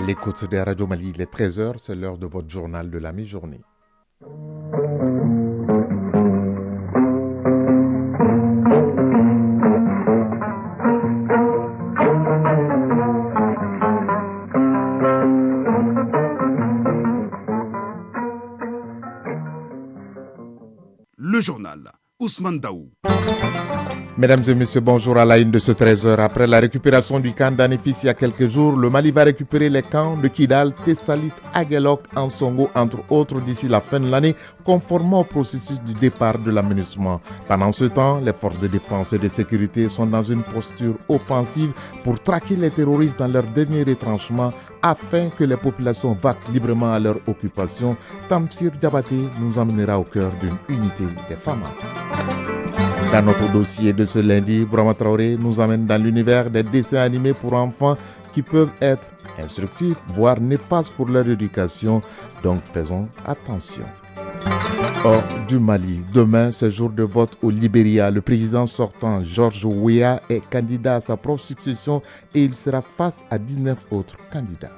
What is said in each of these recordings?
l'écoute des Radio Mali, il est 13h, c'est l'heure de votre journal de la mi-journée. Le journal, Ousmane Daou. Mesdames et messieurs, bonjour à la une de ce 13h. Après la récupération du camp d'Anefis il y a quelques jours, le Mali va récupérer les camps de Kidal, Tessalit, Aguelok, Ansongo, entre autres, d'ici la fin de l'année, conformément au processus du départ de l'aménagement. Pendant ce temps, les forces de défense et de sécurité sont dans une posture offensive pour traquer les terroristes dans leur dernier retranchement afin que les populations vaquent librement à leur occupation. Tamsir Diabaté nous emmènera au cœur d'une unité des femmes. Dans notre dossier de ce lundi, Brahma Traoré nous emmène dans l'univers des dessins animés pour enfants qui peuvent être instructifs, voire néfastes pour leur éducation. Donc faisons attention. Hors du Mali, demain c'est jour de vote au Libéria. Le président sortant, George Weah, est candidat à sa propre succession et il sera face à 19 autres candidats.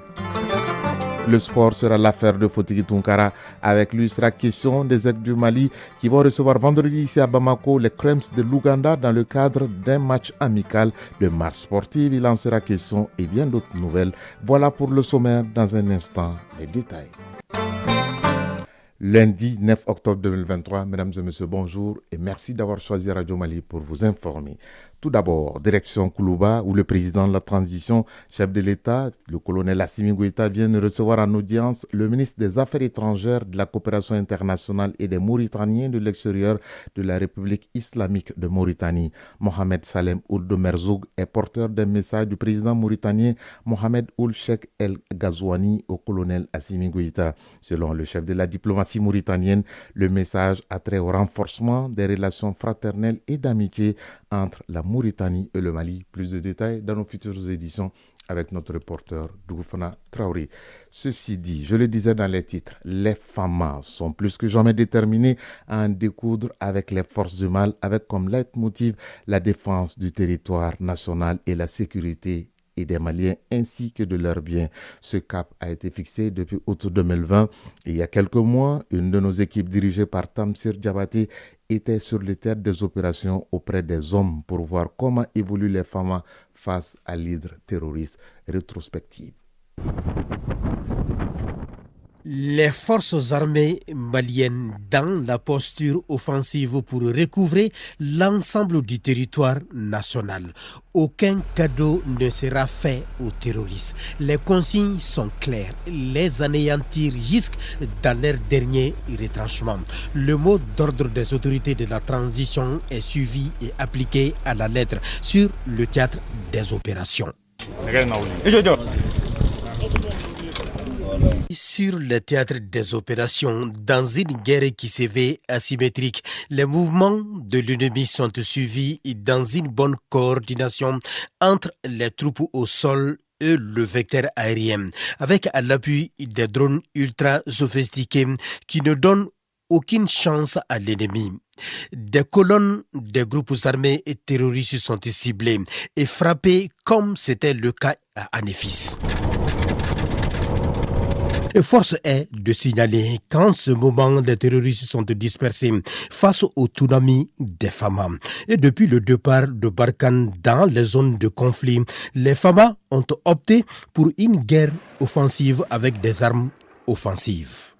Le sport sera l'affaire de Fotigi Tunkara. Avec lui, il sera question des aides du Mali qui vont recevoir vendredi ici à Bamako les Crems de l'Ouganda dans le cadre d'un match amical de marche sportive. Il en sera question et bien d'autres nouvelles. Voilà pour le sommaire. Dans un instant, les détails. Lundi 9 octobre 2023, mesdames et messieurs, bonjour et merci d'avoir choisi Radio Mali pour vous informer. Tout d'abord, direction Koulouba, où le président de la transition, chef de l'État, le colonel Assimi Goïta, vient de recevoir en audience le ministre des Affaires étrangères, de la coopération internationale et des Mauritaniens de l'extérieur de la République islamique de Mauritanie. Mohamed Salem Ould Merzoug est porteur d'un message du président mauritanien Mohamed Ould Cheikh El Ghazouani au colonel Assimi Goïta. Selon le chef de la diplomatie mauritanienne, le message a trait au renforcement des relations fraternelles et d'amitié entre la Mauritanie et le Mali. Plus de détails dans nos futures éditions avec notre reporter Dougoufana Traoré. Ceci dit, je le disais dans les titres, les FAMA sont plus que jamais déterminés à en découdre avec les forces du mal, avec comme leitmotiv la défense du territoire national et la sécurité et des Maliens ainsi que de leurs biens. Ce cap a été fixé depuis août 2020 et il y a quelques mois, une de nos équipes dirigée par Tamsir Diabaté était sur le théâtre des opérations auprès des hommes pour voir comment évoluent les FAMA face à l'hydre terroriste. Rétrospective. Les forces armées maliennes dans la posture offensive pour recouvrer l'ensemble du territoire national. Aucun cadeau ne sera fait aux terroristes. Les consignes sont claires. Les anéantir jusque dans leur dernier retranchement. Le mot d'ordre des autorités de la transition est suivi et appliqué à la lettre sur le théâtre des opérations. Sur le théâtre des opérations, dans une guerre qui se veut asymétrique, les mouvements de l'ennemi sont suivis dans une bonne coordination entre les troupes au sol et le vecteur aérien, avec à l'appui des drones ultra sophistiqués qui ne donnent aucune chance à l'ennemi. Des colonnes des groupes armés et terroristes sont ciblées et frappées comme c'était le cas à Anefis. Et force est de signaler qu'en ce moment, les terroristes sont dispersés face au tsunami des FAMA. Et depuis le départ de Barkhane dans les zones de conflit, les FAMA ont opté pour une guerre offensive avec des armes offensives.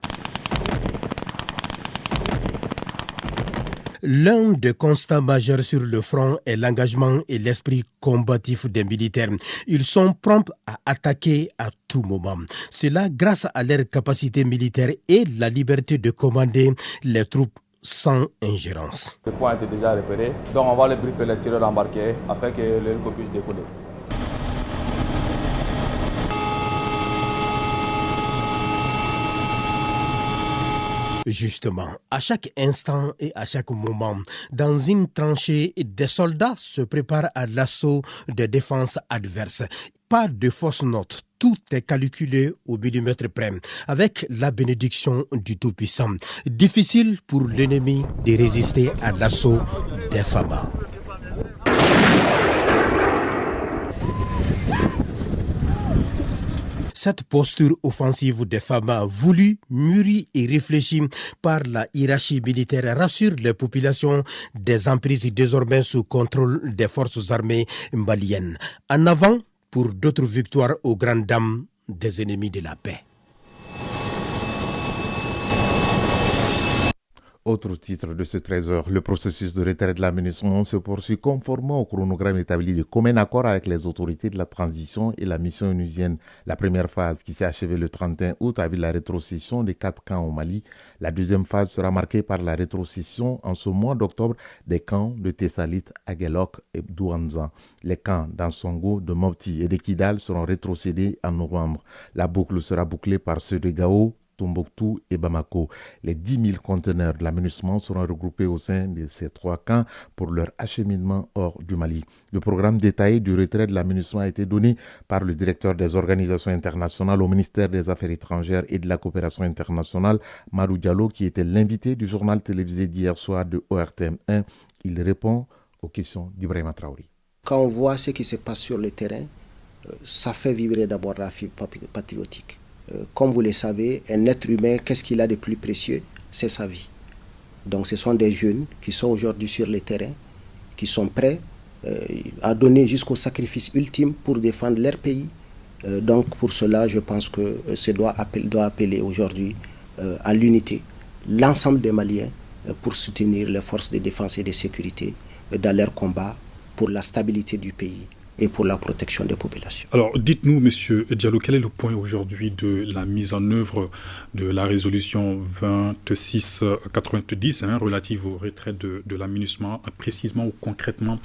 L'un des constats majeurs sur le front est l'engagement et l'esprit combatif des militaires. Ils sont prompts à attaquer à tout moment. Cela grâce à leur capacité militaire et la liberté de commander les troupes sans ingérence. Le point était déjà repéré, donc on va les briefer les tireurs embarqués afin que l'hélico puisse décoller. Justement, à chaque instant et à chaque moment, dans une tranchée, des soldats se préparent à l'assaut des défenses adverses. Pas de fausse note, tout est calculé au millimètre près, avec la bénédiction du Tout-Puissant. Difficile pour l'ennemi de résister à l'assaut des FAMA. Cette posture offensive des femmes voulue, mûrie et réfléchie par la hiérarchie militaire rassure les populations des emprises désormais sous contrôle des forces armées maliennes. En avant pour d'autres victoires aux grandes dames des ennemis de la paix. Autre titre de ce 13h, le processus de retrait de la MINUSMA se poursuit conformément au chronogramme établi de commun accord avec les autorités de la transition et la mission onusienne. La première phase, qui s'est achevée le 31 août avec la rétrocession des 4 camps au Mali. La deuxième phase sera marquée par la rétrocession en ce mois d'octobre des camps de Tessalit, Aguelok et Douanza. Les camps d'Ansongo, de Mopti et de Kidal seront rétrocédés en novembre. La boucle sera bouclée par ceux de Gao, Tombouctou et Bamako. Les 10 000 conteneurs de la MINUSMA seront regroupés au sein de ces 3 camps pour leur acheminement hors du Mali. Le programme détaillé du retrait de la MINUSMA a été donné par le directeur des organisations internationales au ministère des Affaires étrangères et de la coopération internationale, Madou Diallo, qui était l'invité du journal télévisé d'hier soir de ORTM1. Il répond aux questions d'Ibrahima Traoré. Quand on voit ce qui se passe sur le terrain, ça fait vibrer d'abord la fibre patriotique. Comme vous le savez, un être humain, qu'est-ce qu'il a de plus précieux? C'est sa vie. Donc ce sont des jeunes qui sont aujourd'hui sur le terrain, qui sont prêts à donner jusqu'au sacrifice ultime pour défendre leur pays. Donc pour cela, je pense que ce doit appeler aujourd'hui à l'unité l'ensemble des Maliens pour soutenir les forces de défense et de sécurité dans leur combat pour la stabilité du pays et pour la protection des populations. Alors, dites-nous, Monsieur Diallo, quel est le point aujourd'hui de la mise en œuvre de la résolution 2690 relative au retrait de la MINUSMA, précisément ou concrètement,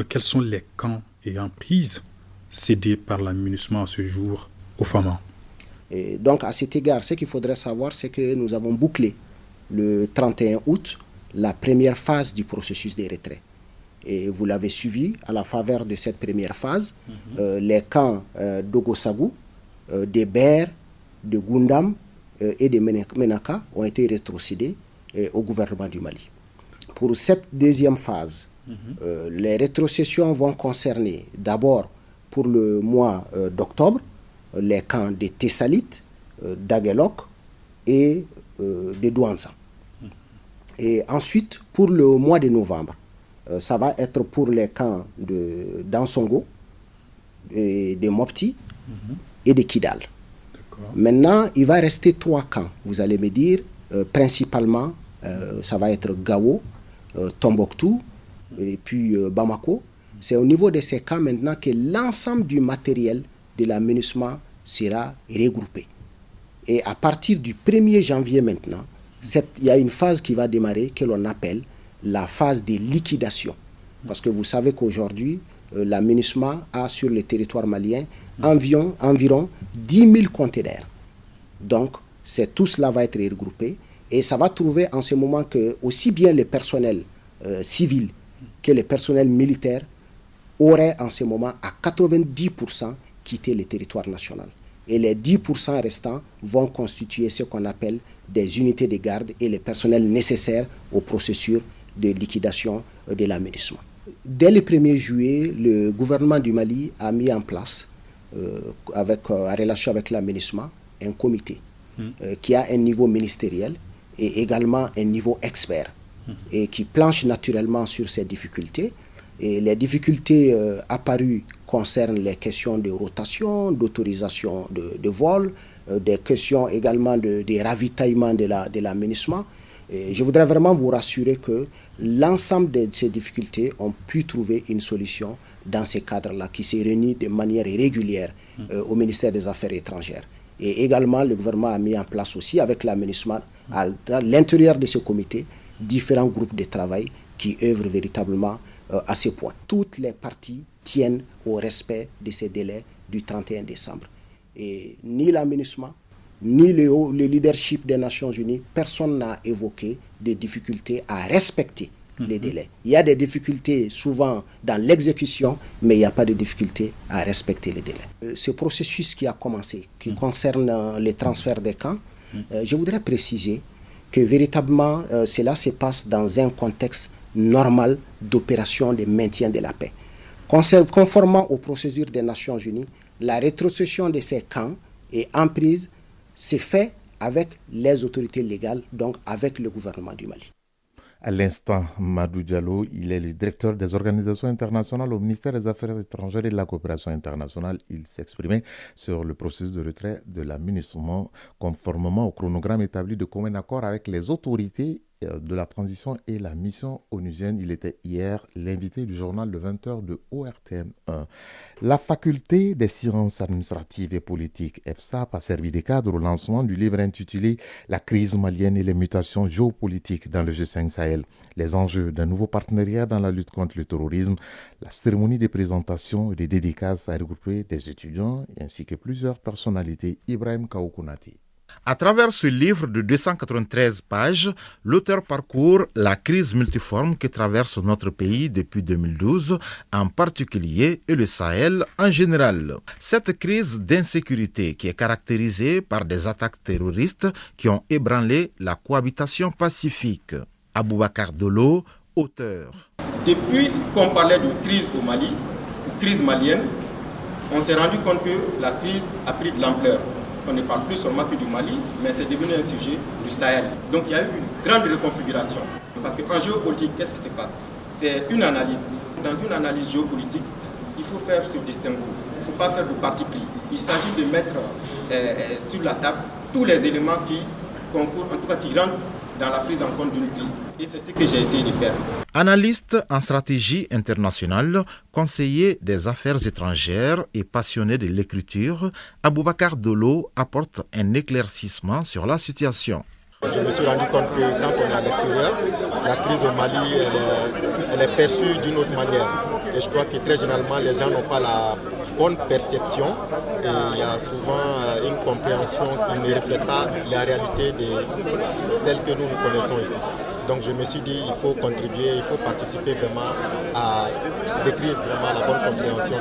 quels sont les camps ayant prise cédés par la MINUSMA à ce jour aux FAMA? Et donc, à cet égard, ce qu'il faudrait savoir, c'est que nous avons bouclé le 31 août la première phase du processus de retrait. Et vous l'avez suivi à la faveur de cette première phase. Les camps d'Ogosagou, de Ber, de Gundam et de Menaka ont été rétrocédés au gouvernement du Mali. Pour cette deuxième phase, les rétrocessions vont concerner d'abord pour le mois d'octobre les camps de Tessalit, d'Aguelok et de Douanza. Et ensuite, pour le mois de novembre, ça va être pour les camps d'Ansongo, de Mopti et de Kidal. Maintenant, il va rester 3 camps. Vous allez me dire, principalement, ça va être Gao, Tombouctou et puis Bamako. C'est au niveau de ces camps maintenant que l'ensemble du matériel de la MINUSMA sera regroupé. Et à partir du 1er janvier maintenant, il y a une phase qui va démarrer que l'on appelle la phase de liquidation. Parce que vous savez qu'aujourd'hui, la MINUSMA a sur le territoire malien environ 10 000 conteneurs. Donc, tout cela va être regroupé et ça va trouver en ce moment que aussi bien les personnels civils que les personnels militaires auraient en ce moment à 90% quitté le territoire national. Et les 10% restants vont constituer ce qu'on appelle des unités de garde et les personnels nécessaires au processus de liquidation de la MINUSMA. Dès le 1er juillet, le gouvernement du Mali a mis en place, en relation avec la MINUSMA, un comité qui a un niveau ministériel et également un niveau expert et qui planche naturellement sur ces difficultés. Et les difficultés apparues concernent les questions de rotation, d'autorisation de vol, des questions également de ravitaillement de la MINUSMA. Et je voudrais vraiment vous rassurer que l'ensemble de ces difficultés ont pu trouver une solution dans ces cadres-là qui se réunissent de manière régulière au ministère des Affaires étrangères. Et également, le gouvernement a mis en place aussi avec la MINUSMA, à l'intérieur de ce comité, différents groupes de travail qui œuvrent véritablement à ce point. Toutes les parties tiennent au respect de ces délais du 31 décembre. Et ni la MINUSMA, ni le leadership des Nations Unies, personne n'a évoqué des difficultés à respecter les délais. Il y a des difficultés souvent dans l'exécution, mais il n'y a pas de difficulté à respecter les délais. Ce processus qui a commencé, qui concerne les transferts des camps, je voudrais préciser que véritablement cela se passe dans un contexte normal d'opération de maintien de la paix. Conformément aux procédures des Nations Unies, la rétrocession de ces camps Et emprise, c'est fait avec les autorités légales, donc avec le gouvernement du Mali. À l'instant, Madou Diallo, il est le directeur des organisations internationales au ministère des Affaires étrangères et de la coopération internationale. Il s'exprimait sur le processus de retrait de la MINUSMA conformément au chronogramme établi de commun accord avec les autorités de la transition et la mission onusienne. Il était hier l'invité du journal de 20h de ORTM1. La faculté des sciences administratives et politiques, EFSAP, a servi de cadre au lancement du livre intitulé « La crise malienne et les mutations géopolitiques dans le G5 Sahel, les enjeux d'un nouveau partenariat dans la lutte contre le terrorisme ». La cérémonie de présentation et de dédicaces a regroupé des étudiants ainsi que plusieurs personnalités. Ibrahim Kaoukounati. À travers ce livre de 293 pages, l'auteur parcourt la crise multiforme que traverse notre pays depuis 2012, en particulier, et le Sahel en général. Cette crise d'insécurité qui est caractérisée par des attaques terroristes qui ont ébranlé la cohabitation pacifique. Aboubacar Dolo, auteur. Depuis qu'on parlait de crise au Mali, ou crise malienne, on s'est rendu compte que la crise a pris de l'ampleur. On ne parle plus seulement que du Mali, mais c'est devenu un sujet du Sahel. Donc il y a eu une grande reconfiguration. Parce qu'en géopolitique, qu'est-ce qui se passe? C'est une analyse. Dans une analyse géopolitique, il faut faire ce distinguo. Il ne faut pas faire de parti pris. Il s'agit de mettre sur la table tous les éléments qui concourent, en tout cas qui rentrent dans la prise en compte d'une crise. Et c'est ce que j'ai essayé de faire. Analyste en stratégie internationale, conseiller des affaires étrangères et passionné de l'écriture, Aboubacar Dolo apporte un éclaircissement sur la situation. Je me suis rendu compte que quand on est à l'extérieur, la crise au Mali, elle est perçue d'une autre manière. Et je crois que très généralement, les gens n'ont pas la bonne perception et il y a souvent une compréhension qui ne reflète pas la réalité de celle que nous connaissons ici. Donc je me suis dit, il faut contribuer, il faut participer vraiment à décrire vraiment la bonne compréhension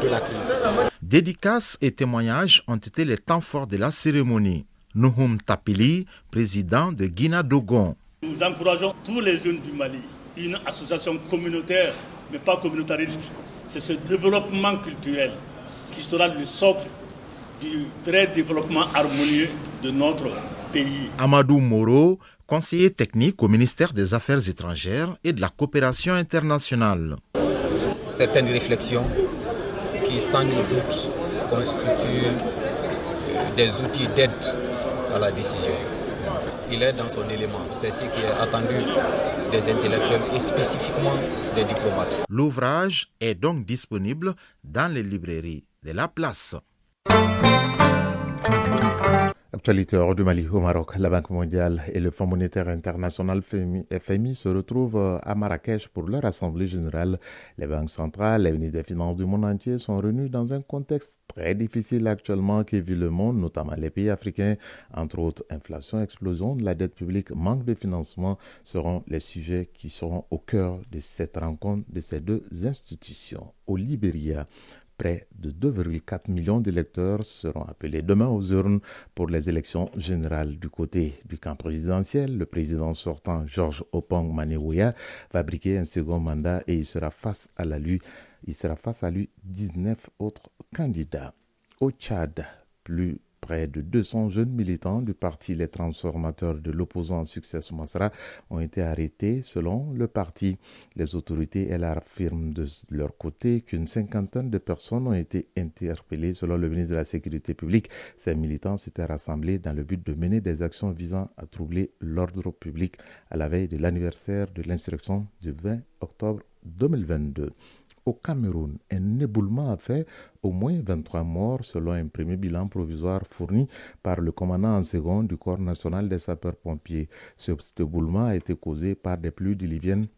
de la crise. Dédicaces et témoignages ont été les temps forts de la cérémonie. Nouhoum Tapili, président de Guina Dogon. Nous encourageons tous les jeunes du Mali, une association communautaire, mais pas communautariste. C'est ce développement culturel qui sera le socle du vrai développement harmonieux de notre pays. Amadou Moro, conseiller technique au ministère des Affaires étrangères et de la coopération internationale. Certaines réflexions qui, sans nul doute, constituent des outils d'aide à la décision. Il est dans son élément. C'est ce qui est attendu des intellectuels et spécifiquement des diplomates. L'ouvrage est donc disponible dans les librairies de la place. Actualité hors du Mali au Maroc, la Banque mondiale et le Fonds monétaire international FMI se retrouvent à Marrakech pour leur assemblée générale. Les banques centrales, les ministres des Finances du monde entier sont réunis dans un contexte très difficile actuellement qui vit le monde, notamment les pays africains. Entre autres, inflation, explosion de la dette publique, manque de financement seront les sujets qui seront au cœur de cette rencontre de ces deux institutions. Au Libéria, près de 2,4 millions d'électeurs seront appelés demain aux urnes pour les élections générales. Du côté du camp présidentiel, le président sortant George Oppong Manewoya va briguer un second mandat et il sera face à lui 19 autres candidats. Au Tchad, près de 200 jeunes militants du parti Les Transformateurs de l'opposant Succès Masra ont été arrêtés selon le parti. Les autorités affirment de leur côté qu'une cinquantaine de personnes ont été interpellées selon le ministre de la Sécurité publique. Ces militants s'étaient rassemblés dans le but de mener des actions visant à troubler l'ordre public à la veille de l'anniversaire de l'insurrection du 20 octobre 2022. Au Cameroun, un éboulement a fait au moins 23 morts selon un premier bilan provisoire fourni par le commandant en second du Corps national des sapeurs-pompiers. Cet éboulement a été causé par des pluies diluviennes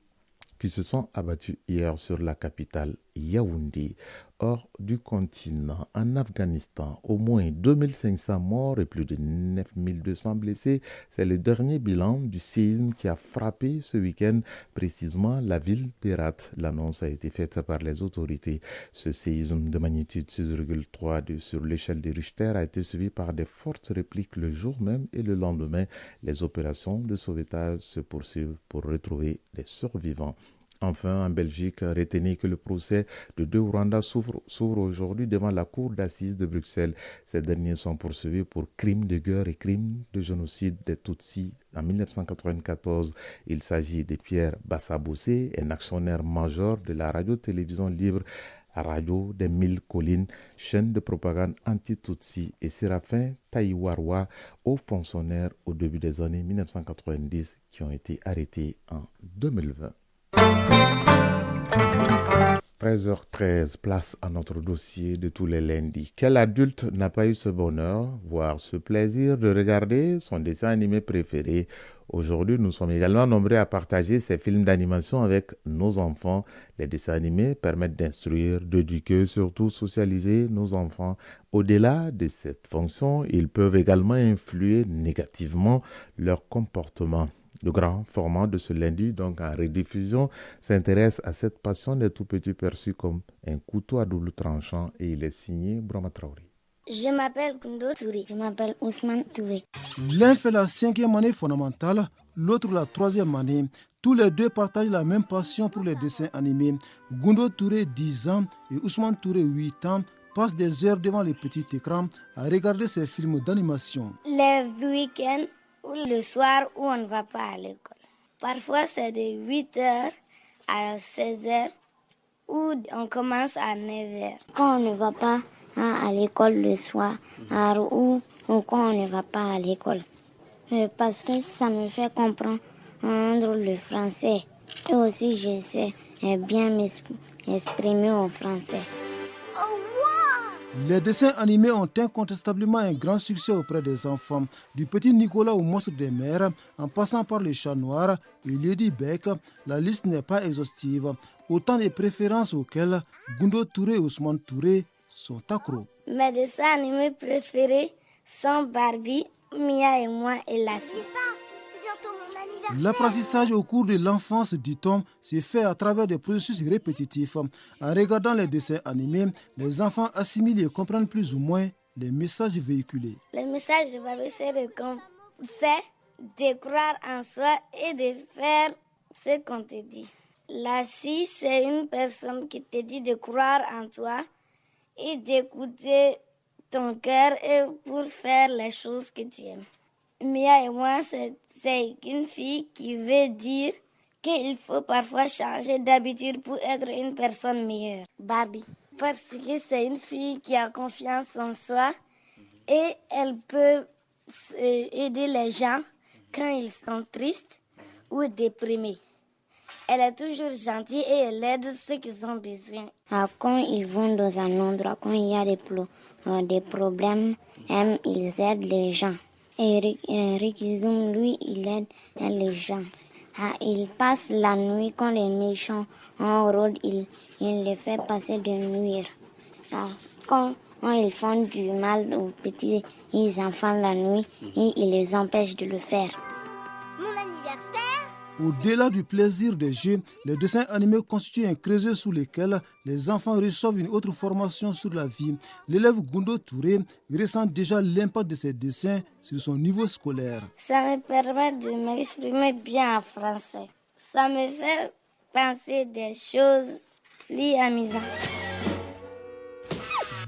qui se sont abattues hier sur la capitale Yaoundé. Hors du continent, en Afghanistan, au moins 2500 morts et plus de 9200 blessés. C'est le dernier bilan du séisme qui a frappé ce week-end précisément la ville d'Herat. L'annonce a été faite par les autorités. Ce séisme de magnitude 6,3 sur l'échelle de Richter a été suivi par de fortes répliques le jour même et le lendemain. Les opérations de sauvetage se poursuivent pour retrouver les survivants. Enfin, en Belgique, retenez que le procès de deux Rwandais s'ouvre aujourd'hui devant la cour d'assises de Bruxelles. Ces derniers sont poursuivis pour crimes de guerre et crimes de génocide des Tutsis en 1994. Il s'agit de Pierre Bassabossé, un actionnaire majeur de la radio-télévision libre Radio des Mille Collines, chaîne de propagande anti-Tutsi, et Séraphin Taïwarwa, haut fonctionnaire au début des années 1990, qui ont été arrêtés en 2020. 13h13, place à notre dossier de tous les lundis. Quel adulte n'a pas eu ce bonheur, voire ce plaisir de regarder son dessin animé préféré? Aujourd'hui, nous sommes également nombreux à partager ces films d'animation avec nos enfants. Les dessins animés permettent d'instruire, d'éduquer, surtout socialiser nos enfants. Au-delà de cette fonction, ils peuvent également influer négativement leur comportement. Le grand format de ce lundi, donc en rediffusion, s'intéresse à cette passion des tout-petits perçus comme un couteau à double tranchant, et il est signé Brahma Traoré. Je m'appelle Gundo Touré. Je m'appelle Ousmane Touré. L'un fait la 5e année fondamentale, l'autre la 3e année. Tous les deux partagent la même passion pour les dessins animés. Gundo Touré, 10 ans, et Ousmane Touré, 8 ans, passent des heures devant les petits écrans à regarder ces films d'animation. Les week-ends ou le soir où on ne va pas à l'école. Parfois, c'est de 8h à 16h ou on commence à 9h. Quand on ne va pas à l'école le soir ou quand on ne va pas à l'école. Parce que ça me fait comprendre le français. Et aussi, je sais bien m'exprimer en français. Les dessins animés ont incontestablement un grand succès auprès des enfants. Du petit Nicolas au monstre des mers, en passant par les chats noirs et Lady Beck, la liste n'est pas exhaustive. Autant de préférences auxquelles Gundo Touré et Ousmane Touré sont accros. Mes dessins animés préférés sont Barbie, Mia et moi et Lassie. L'apprentissage au cours de l'enfance, dit-on, se fait à travers des processus répétitifs. En regardant les dessins animés, les enfants assimilent et comprennent plus ou moins les messages véhiculés. Le message de Barbie, c'est de croire en soi et de faire ce qu'on te dit. Lassie, c'est une personne qui te dit de croire en toi et d'écouter ton cœur et pour faire les choses que tu aimes. Mia et moi, c'est une fille qui veut dire qu'il faut parfois changer d'habitude pour être une personne meilleure. Barbie, parce que c'est une fille qui a confiance en soi et elle peut aider les gens quand ils sont tristes ou déprimés. Elle est toujours gentille et elle aide ceux qui ont besoin. Quand ils vont dans un endroit, quand il y a des problèmes, ils aident les gens. Et Ricky Zoom, lui, il aide les gens. Il passe la nuit quand les méchants en rôde, il les fait passer de nuit. Quand ils font du mal aux petits enfants la nuit, et il les empêche de le faire. Mon anniversaire. Au-delà du plaisir des jeux, les dessins animés constituent un creuset sous lequel les enfants reçoivent une autre formation sur la vie. L'élève Gundo Touré ressent déjà l'impact de ces dessins sur son niveau scolaire. Ça me permet de m'exprimer bien en français. Ça me fait penser des choses plus amusantes.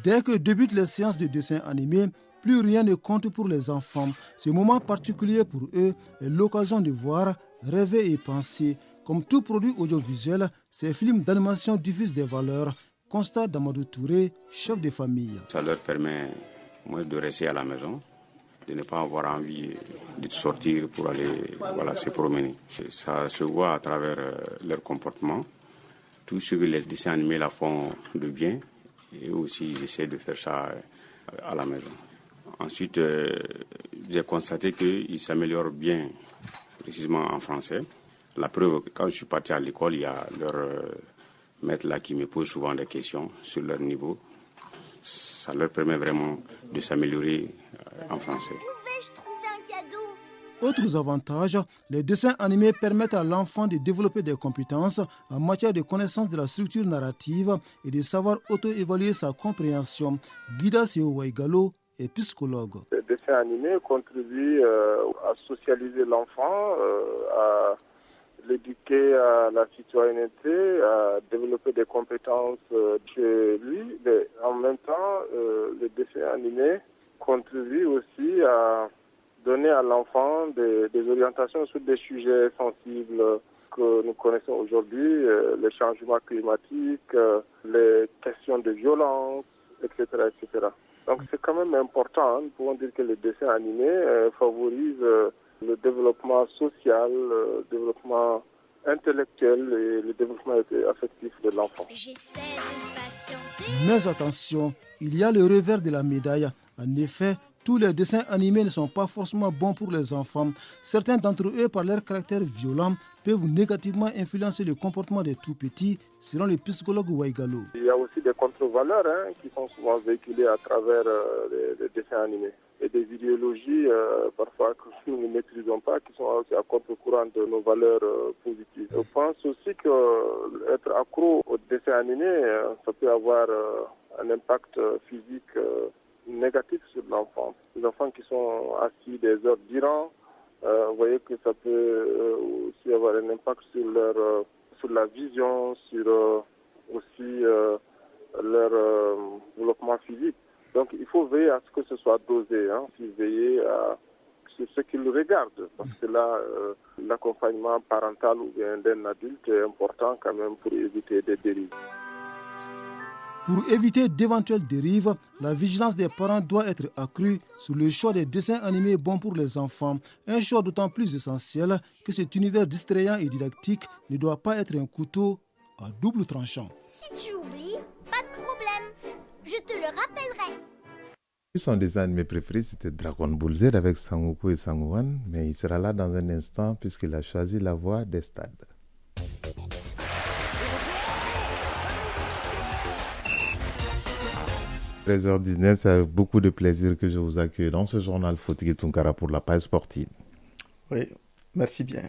Dès que débutent les séances de dessins animés, plus rien ne compte pour les enfants. Ce moment particulier pour eux est l'occasion de voir, rêver et penser. Comme tout produit audiovisuel, ces films d'animation diffusent des valeurs. Constat d'Amadou Touré, chef de famille. Ça leur permet de rester à la maison, de ne pas avoir envie de sortir pour aller se promener. Ça se voit à travers leur comportement. Tout ce que les dessins animés la font de bien, et aussi ils essaient de faire ça à la maison. Ensuite, j'ai constaté qu'ils s'améliorent bien, précisément en français. La preuve, quand je suis parti à l'école, il y a leur maître là qui me pose souvent des questions sur leur niveau. Ça leur permet vraiment de s'améliorer en français. Pouvais-je trouver un cadeau ? Autres avantages, les dessins animés permettent à l'enfant de développer des compétences en matière de connaissance de la structure narrative et de savoir auto-évaluer sa compréhension. Guida Seowaigalo est psychologue. Les dessins animés contribuent à socialiser l'enfant, à l'éduquer à la citoyenneté, à développer des compétences chez lui. Mais en même temps, le dessin animé contribue aussi à donner à l'enfant des orientations sur des sujets sensibles que nous connaissons aujourd'hui, les changements climatiques, les questions de violence, etc., etc. Donc c'est quand même important. Nous pouvons dire que le dessin animé favorise le développement social, le développement intellectuel et le développement affectif de l'enfant. Mais attention, il y a le revers de la médaille. En effet, tous les dessins animés ne sont pas forcément bons pour les enfants. Certains d'entre eux, par leur caractère violent, peuvent négativement influencer le comportement des tout-petits, selon le psychologue Waigalo. Il y a aussi des contre-valeurs qui sont souvent véhiculées à travers les dessins animés. Et des idéologies, parfois, que nous ne maîtrisons pas, qui sont aussi à contre-courant de nos valeurs positives. Je pense aussi qu'être accro aux dessins animés, ça peut avoir un impact physique négatif sur l'enfant. Les enfants qui sont assis des heures durant, vous voyez que ça peut aussi avoir un impact sur la vision, sur aussi leur développement physique. Donc il faut veiller à ce que ce soit dosé, veiller sur ce qu'ils regardent, parce que là, l'accompagnement parental ou bien d'un adulte est important quand même pour éviter des dérives. Pour éviter d'éventuelles dérives, la vigilance des parents doit être accrue sur le choix des dessins animés bons pour les enfants. Un choix d'autant plus essentiel que cet univers distrayant et didactique ne doit pas être un couteau à double tranchant. Si tu oublies, pas de problème, je te le rappellerai. Son dessin animé préféré, c'était Dragon Ball Z avec Sangoku et Sangohan, mais il sera là dans un instant puisqu'il a choisi la voie des stades. 13h19, c'est avec beaucoup de plaisir que je vous accueille dans ce journal Fotigué Tunkara pour la page sportive. Oui, merci bien.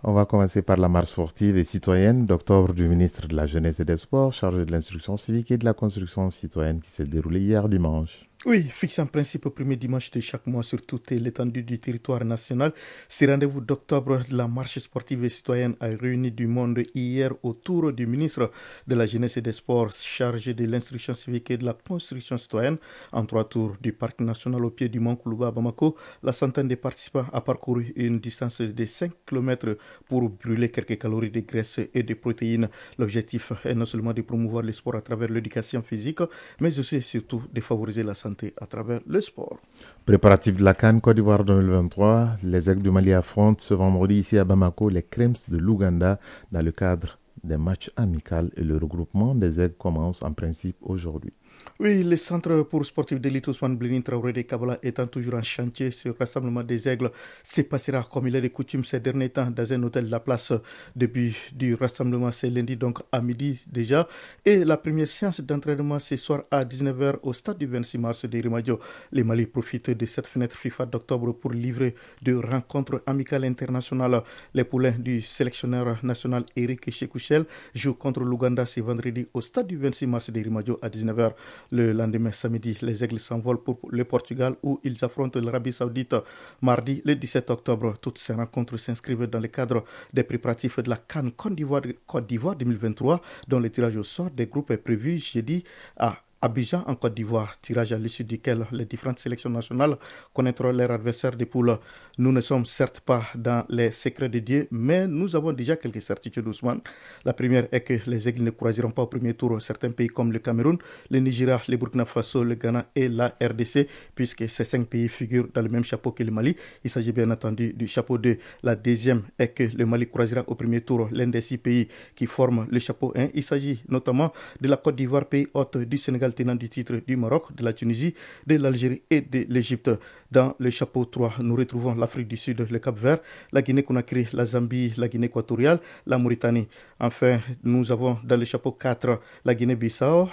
On va commencer par la marche sportive et citoyenne d'octobre du ministre de la Jeunesse et des Sports, chargé de l'instruction civique et de la construction citoyenne qui s'est déroulée hier dimanche. Oui, fixe en principe au premier dimanche de chaque mois sur toute l'étendue du territoire national. Ce rendez-vous d'octobre de la marche sportive et citoyenne a réuni du monde hier autour du ministre de la Jeunesse et des Sports chargé de l'instruction civique et de la construction citoyenne. En 3 tours du parc national au pied du Mont Koulouba à Bamako, la centaine de participants a parcouru une distance de 5 km pour brûler quelques calories de graisse et de protéines. L'objectif est non seulement de promouvoir le sport à travers l'éducation physique, mais aussi et surtout de favoriser la santé à travers le sport. Préparatif de la CAN Côte d'Ivoire 2023, les Aigles du Mali affrontent ce vendredi ici à Bamako les Creams de l'Ouganda dans le cadre des matchs amicaux et le regroupement des Aigles commence en principe aujourd'hui. Oui, le centre pour sportifs d'élite Ousmane Blini Traoré de Kabbalah étant toujours en chantier, ce rassemblement des aigles se passera comme il est de coutume ces derniers temps dans un hôtel de la place. Début du rassemblement, c'est lundi donc à midi déjà. Et la première séance d'entraînement ce soir à 19h au stade du 26 mars de Rimadio. Le Mali profite de cette fenêtre FIFA d'octobre pour livrer de rencontres amicales internationales. Les poulains du sélectionneur national Eric Chekouchel jouent contre l'Ouganda ce vendredi au stade du 26 mars de Rimadio à 19h. Le lendemain samedi, les Aigles s'envolent pour le Portugal où ils affrontent l'Arabie Saoudite. Mardi, le 17 octobre, toutes ces rencontres s'inscrivent dans le cadre des préparatifs de la CAN Côte d'Ivoire 2023, dont le tirage au sort des groupes est prévu jeudi à Abidjan en Côte d'Ivoire, tirage à l'issue duquel les différentes sélections nationales connaîtront leurs adversaires des poules. Nous ne sommes certes pas dans les secrets de Dieu, mais nous avons déjà quelques certitudes, Ousmane. La première est que les Aigles ne croiseront pas au premier tour certains pays comme le Cameroun, le Nigeria, le Burkina Faso, le Ghana et la RDC, puisque ces 5 pays figurent dans le même chapeau que le Mali. Il s'agit bien entendu du chapeau 2. La deuxième est que le Mali croisera au premier tour l'un des 6 pays qui forment le chapeau 1. Il s'agit notamment de la Côte d'Ivoire, pays hôte du Sénégal, tenant du titre, du Maroc, de la Tunisie, de l'Algérie et de l'Égypte. Dans le chapeau 3, nous retrouvons l'Afrique du Sud, le Cap-Vert, la Guinée-Conakry, la Zambie, la Guinée équatoriale, la Mauritanie. Enfin, nous avons dans le chapeau 4 la Guinée-Bissau,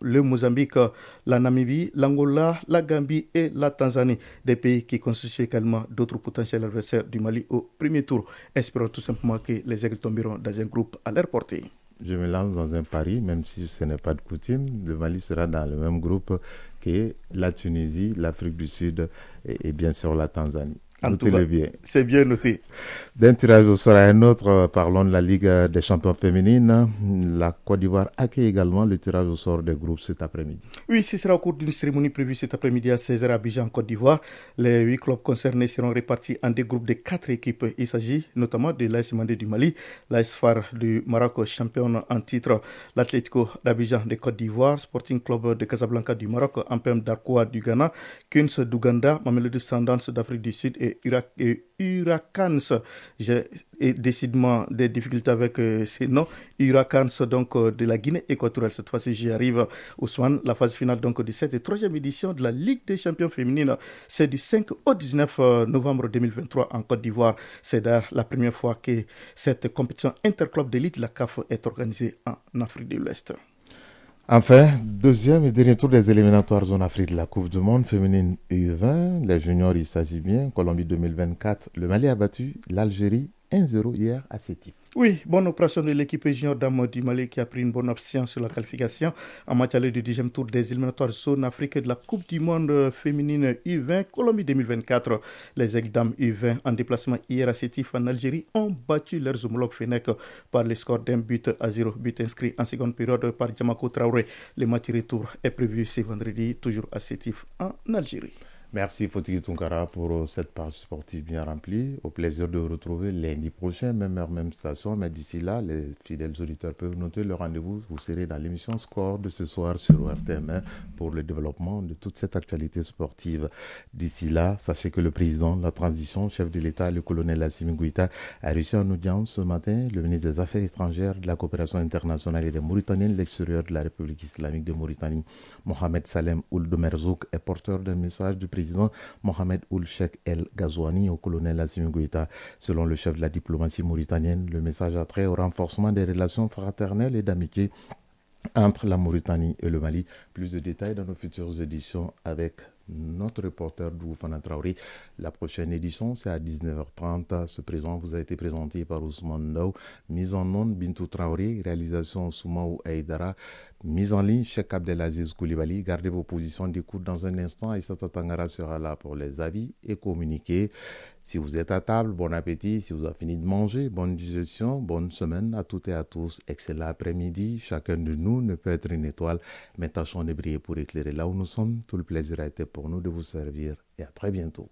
le Mozambique, la Namibie, l'Angola, la Gambie et la Tanzanie. Des pays qui constituent également d'autres potentiels adversaires du Mali au premier tour. Espérons tout simplement que les Aigles tomberont dans un groupe à leur portée. Je me lance dans un pari, même si ce n'est pas de coutume. Le Mali sera dans le même groupe que la Tunisie, l'Afrique du Sud et bien sûr la Tanzanie. Notez-le bien. C'est bien noté. D'un tirage au sort à un autre, parlons de la Ligue des champions féminines. La Côte d'Ivoire accueille également le tirage au sort des groupes cet après-midi. Oui, ce sera au cours d'une cérémonie prévue cet après-midi à 16h à Abidjan, en Côte d'Ivoire. Les 8 clubs concernés seront répartis en des groupes de 4 équipes. Il s'agit notamment de l'AS Mandé du Mali, l'AS FAR du Maroc, championne en titre, l'Atlético d'Abidjan de Côte d'Ivoire, Sporting Club de Casablanca du Maroc, Ampem d'Arkoua du Ghana, Kuns d'Ouganda, Mamelodi Sundowns d'Afrique du Sud et Huracans. J'ai décidément des difficultés avec ces noms. Huracans donc de la Guinée équatoriale. Cette fois-ci, j'y arrive. Ousmane, la phase finale donc de cette 3e édition de la Ligue des champions féminines, c'est du 5 au 19 novembre 2023 en Côte d'Ivoire. C'est d'ailleurs la première fois que cette compétition interclub d'élite, la CAF, est organisée en Afrique de l'Ouest. Enfin, deuxième et dernier tour des éliminatoires zone Afrique de la Coupe du Monde féminine U20. Les juniors, il s'agit bien. Colombie 2024. Le Mali a battu l'Algérie 1-0 hier à Sétif. Oui, bonne opération de l'équipe junior dames du Mali qui a pris une bonne option sur la qualification en match aller du 10e tour des éliminatoires zone Afrique de la Coupe du Monde féminine U20 Colombie 2024. Les ex-dames U20 en déplacement hier à Sétif en Algérie ont battu leurs homologues Fenech par le score d'1-0, but inscrit en seconde période par Djamako Traoré. Le match retour est prévu ce vendredi, toujours à Sétif en Algérie. Merci Fotigi Tunkara pour cette page sportive bien remplie. Au plaisir de vous retrouver lundi prochain, même heure, même station. Mais d'ici là, les fidèles auditeurs peuvent noter le rendez-vous. Vous serez dans l'émission Score de ce soir sur RTM1 pour le développement de toute cette actualité sportive. D'ici là, sachez que le président de la transition, chef de l'État, le colonel Assimi Goïta, a reçu en audience ce matin le ministre des Affaires étrangères, de la coopération internationale et des Mauritaniens de l'extérieur de la République islamique de Mauritanie. Mohamed Salem Ould Merzouk est porteur d'un message du président Mohamed Ould Cheikh El Ghazouani au colonel Assimi Goïta. Selon le chef de la diplomatie mauritanienne, le message a trait au renforcement des relations fraternelles et d'amitié entre la Mauritanie et le Mali. Plus de détails dans nos futures éditions avec notre reporter Doufouna Traoré. La prochaine édition, c'est à 19h30. Ce présent vous a été présenté par Ousmane Ndao. Mise en onde, Bintou Traoré. Réalisation, Soumaou Aïdara. Mise en ligne, Cheikh Abdelaziz Koulibaly. Gardez vos positions d'écoute dans un instant. Aïssata Tangara sera là pour les avis et communiquer. Si vous êtes à table, bon appétit. Si vous avez fini de manger, bonne digestion. Bonne semaine à toutes et à tous. Excellent après-midi. Chacun de nous ne peut être une étoile, mais tâchons de briller pour éclairer là où nous sommes. Tout le plaisir a été pour nous de vous servir et à très bientôt.